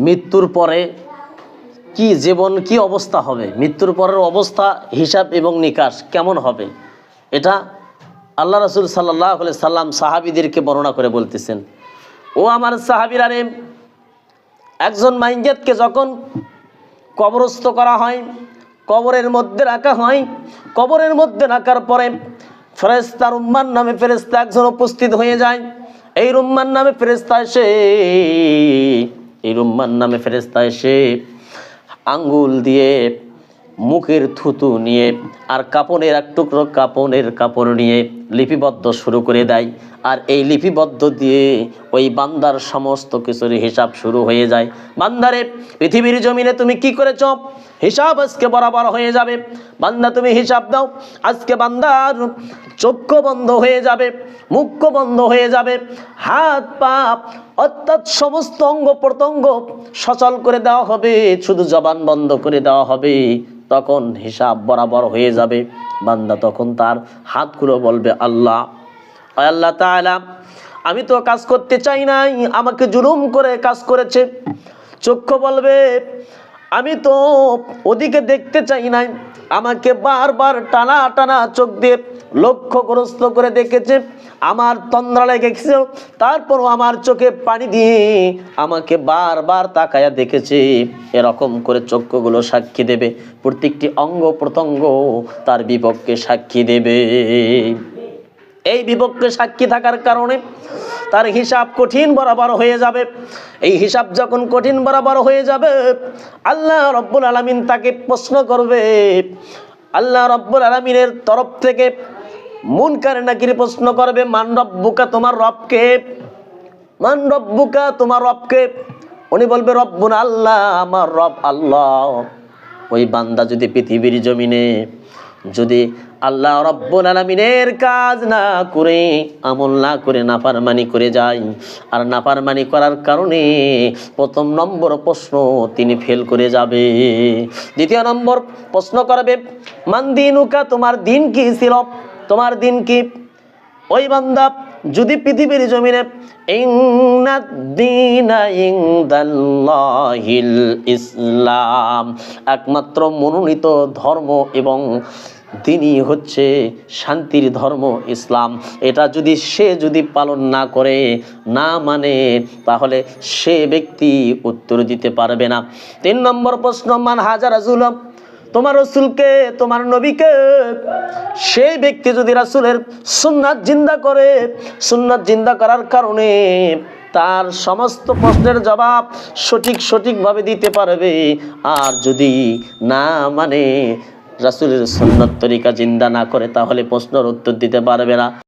মৃত্যুর পরে কি জীবন, কি অবস্থা হবে, মৃত্যুর পরের অবস্থা, হিসাব এবং নিকাশ কেমন হবে, এটা আল্লাহ রাসূল সাল্লাল্লাহু আলাইহি সাল্লাম সাহাবীদেরকে বর্ণনা করে বলতেছেন। ও আমার সাহাবীরা রে, একজন মাইয়িতকে যখন কবরস্থ করা হয়, কবরের মধ্যে রাখা হয়, কবরের মধ্যে রাখার পরে ফেরেশতা রুম্মান নামে ফেরেশতা একজন উপস্থিত হয়ে যায়। এই রুম্মান নামে ফেরেশতা এসে আঙ্গুল দিয়ে মুখের থুতু নিয়ে আর কাপড়ের এক টুকরো কাপড় নিয়ে লিপিবদ্ধ শুরু করে দেয়। আর এই লিপিবদ্ধ দিয়ে ওই বান্দার সমস্ত কিছুর হিসাব শুরু হয়ে যায়। বান্দারে, পৃথিবীর জমিনে তুমি কি করেছ, হিসাব আজকে বরাবর হয়ে যাবে। বান্দা তুমি হিসাব দাও। আজকে বান্দার চক্ষু বন্ধ হয়ে যাবে, মুখ বন্ধ হয়ে যাবে, হাত পা অর্থাৎ সমস্ত অঙ্গ প্রত্যঙ্গ সচল করে দেওয়া হবে, শুধু জবান বন্ধ করে দেওয়া হবে। তখন হিসাব বরাবর হয়ে যাবে। বান্দা তখন তার হাতগুলো বলবে, আল্লাহ আল্লাহ তাআলা, আমি তো কাজ করতে চাই নাই, আমাকে জুলুম করে কাজ করেছে। চক্ষু বলবে, আমি তো ওদিকে দেখতে চাই নাই, আমাকে বারবার টানা টানা চোখ দিয়ে লক্ষ্যগ্রস্ত করে দেখেছে, আমার তন্দ্রা লেগেছে, তারপরও আমার চোখে পানি দিয়ে আমাকে বারবার তাকায়া দেখেছে। এরকম করে চক্ষুগুলো সাক্ষী দেবে, প্রত্যেকটি অঙ্গ প্রত্যঙ্গ তার বিপক্ষে সাক্ষী দেবে। এই বিপক্ষে সাক্ষী থাকার কারণে তার হিসাব কঠিন বরাবর হয়ে যাবে। এই হিসাব যখন কঠিন বরাবর হয়ে যাবে, আল্লাহ রব্বুল আলামিন তাকে প্রশ্ন করবে। আল্লাহ রব্বুল আলামিনের তরফ থেকে মুনকার নাকির প্রশ্ন করবে, মান রব্বুকা, তোমার রবকে, মান রব্বুকা, তোমার রবকে। উনি বলবে, রব্বুন আল্লাহ, আমার রব আল্লাহ। ওই বান্দা যদি পৃথিবীর জমিনে যদি আল্লাহ রব্বুল আলামিনের কাজ না করে, আমল না করে নাফরমানি করে যায়, আর নাফরমানি করার কারণে প্রথম নম্বর প্রশ্ন তিনি ফেল করে যাবে। দ্বিতীয় নম্বর প্রশ্ন করবে, মান দিনুকা, তোমার দিন কি ছিল, তোমার দিন কি। ওই বান্দা যদি পৃথিবীর জমিনে ইন্নাদ-দীনা-ইনদাল্লাহিল ইসলাম, একমাত্র মনোনীত ধর্ম এবং দিনই হচ্ছে শান্তির ধর্ম ইসলাম, এটা যদি সে পালন না করে, না মানে, তাহলে সে ব্যক্তি উত্তর দিতে পারবে না। 3 নম্বর প্রশ্ন, মান হাজা রাসূল, তোমার রাসূলকে, তোমার নবীকে। সেই ব্যক্তি যদি রাসূলের সুন্নাত জিন্দা করে, সুন্নাত জিন্দা করার কারণে তার সমস্ত প্রশ্নের জবাব সঠিকভাবে দিতে পারবে। আর যদি না মানে, রাসূলের সুন্নাত তরিকা জিন্দা না করে, তাহলে প্রশ্নের উত্তর দিতে পারবে না।